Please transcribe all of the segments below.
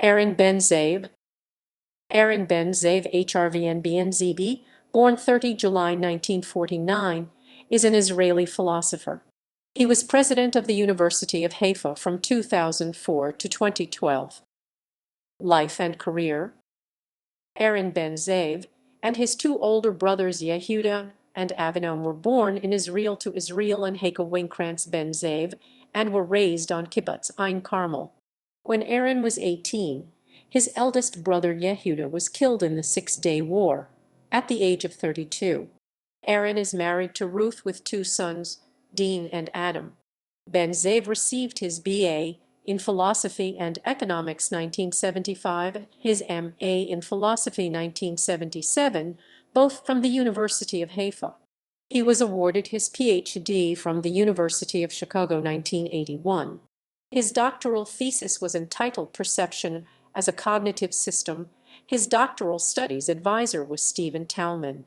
Aaron Ben-Ze'ev. Aaron Ben-Ze'ev HRVN Ben-Ze'ev, born 30 July 1949, is an Israeli philosopher. He was president of the University of Haifa from 2004 to 2012. Life and career. Aaron Ben-Ze'ev and his two older brothers Yehuda and Avinom were born in Israel to Israel and Heike Winkrantz Ben-Ze'ev and were raised on Kibbutz Ein Carmel. When Aaron was 18, his eldest brother Yehuda was killed in the Six-Day War at the age of 32. Aaron is married to Ruth with two sons, Dean and Adam. Ben-Ze'ev received his B.A. in Philosophy and Economics 1975, his M.A. in Philosophy 1977, both from the University of Haifa. He was awarded his Ph.D. from the University of Chicago 1981. His doctoral thesis was entitled Perception as a Cognitive System. His doctoral studies advisor was Stephen Talman.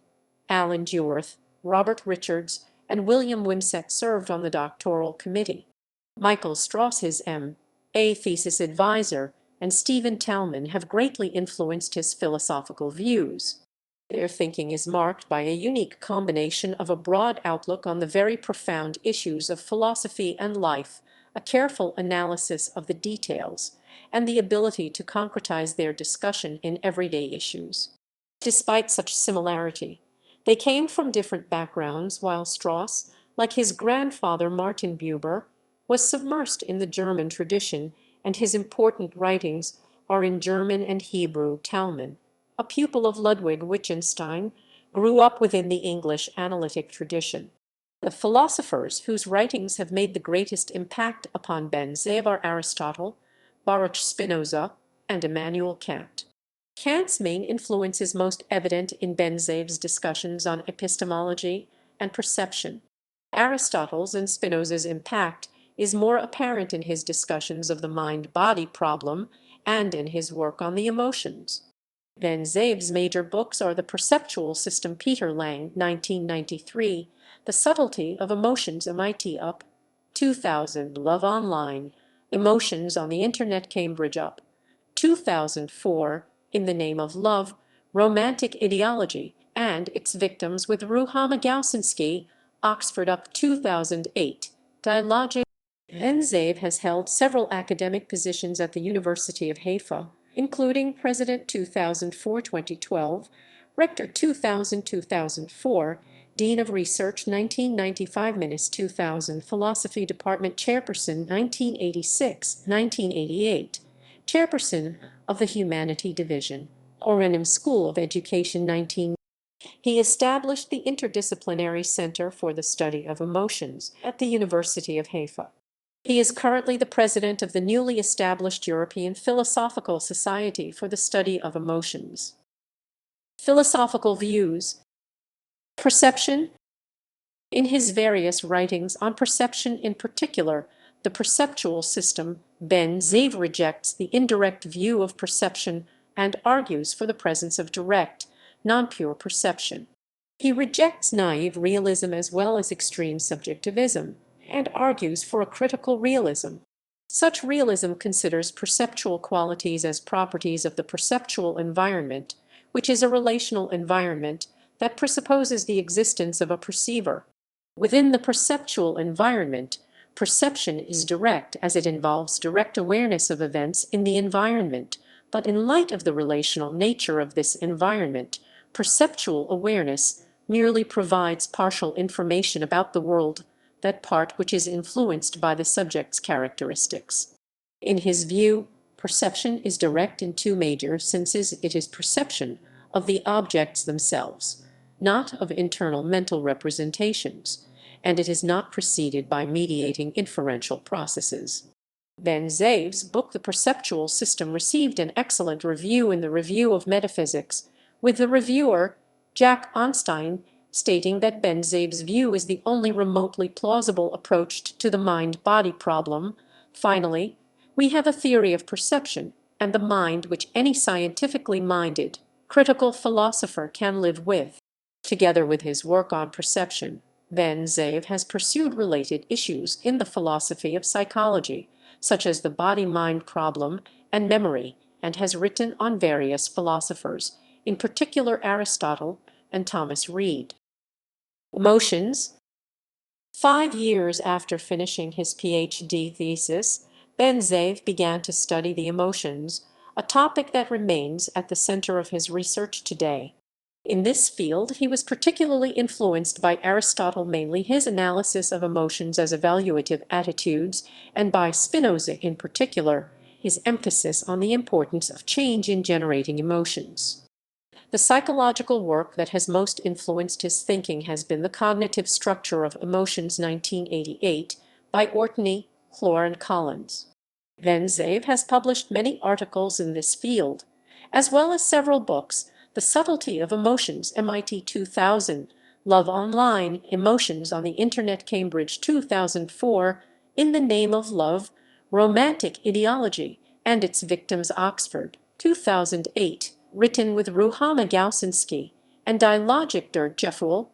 Alan Dewar, Robert Richards, and William Wimsett served on the doctoral committee. Michael Strauss, his M.A. thesis advisor, and Stephen Talman have greatly influenced his philosophical views. Their thinking is marked by a unique combination of a broad outlook on the very profound issues of philosophy and life, a careful analysis of the details, and the ability to concretize their discussion in everyday issues. Despite such similarity, they came from different backgrounds, while Strauss, like his grandfather Martin Buber, was submersed in the German tradition, and his important writings are in German and Hebrew. Talman, a pupil of Ludwig Wittgenstein, grew up within the English analytic tradition. The philosophers whose writings have made the greatest impact upon Ben-Ze'ev are Aristotle, Baruch Spinoza, and Immanuel Kant. Kant's main influence is most evident in Ben-Ze'ev's discussions on epistemology and perception. Aristotle's and Spinoza's impact is more apparent in his discussions of the mind-body problem and in his work on the emotions. Ben-Ze'ev's major books are The Perceptual System, Peter Lang, 1993, The Subtlety of Emotions, MIT Up, 2000, Love Online, Emotions on the Internet, Cambridge Up, 2004, In the Name of Love, Romantic Ideology and Its Victims with Ruhama Gausinski, Oxford Up, 2008, Dialogic. Ben-Ze'ev has held several academic positions at the University of Haifa, including President 2004-2012, Rector 2000-2004, Dean of Research 1995-2000, Philosophy Department Chairperson 1986-1988, Chairperson of the Humanity Division, Oranim School of Education 19. He established the Interdisciplinary Center for the Study of Emotions at the University of Haifa. He is currently the president of the newly established European Philosophical Society for the Study of Emotions. Philosophical views. Perception. In his various writings on perception, in particular, the perceptual system, Ben-Ze'ev rejects the indirect view of perception and argues for the presence of direct, non-pure perception. He rejects naive realism as well as extreme subjectivism, and argues for a critical realism. Such realism considers perceptual qualities as properties of the perceptual environment, which is a relational environment that presupposes the existence of a perceiver. Within the perceptual environment, perception is direct as it involves direct awareness of events in the environment, but in light of the relational nature of this environment, perceptual awareness merely provides partial information about the world, that part which is influenced by the subject's characteristics. In his view, perception is direct in two major senses. It is perception of the objects themselves, not of internal mental representations, and it is not preceded by mediating inferential processes. Ben-Ze'ev's book The Perceptual System received an excellent review in the Review of Metaphysics, with the reviewer, Jack Onstein, stating that Ben-Ze'ev's view is the only remotely plausible approach to the mind-body problem. Finally, we have a theory of perception and the mind which any scientifically minded, critical philosopher can live with. Together with his work on perception, Ben-Ze'ev has pursued related issues in the philosophy of psychology, such as the body-mind problem and memory, and has written on various philosophers, in particular Aristotle and Thomas Reid. Emotions. 5 years after finishing his PhD thesis, Ben-Ze'ev began to study the emotions, a topic that remains at the center of his research today. In this field, he was particularly influenced by Aristotle, mainly his analysis of emotions as evaluative attitudes, and by Spinoza in particular, his emphasis on the importance of change in generating emotions. The psychological work that has most influenced his thinking has been The Cognitive Structure of Emotions, 1988, by Ortney, Clore, and Collins. Ben-Ze'ev has published many articles in this field, as well as several books: The Subtlety of Emotions, MIT 2000, Love Online, Emotions on the Internet, Cambridge 2004, In the Name of Love, Romantic Ideology and Its Victims, Oxford 2008, written with Ruhama Gausinski, and Dialogic der Gefühle,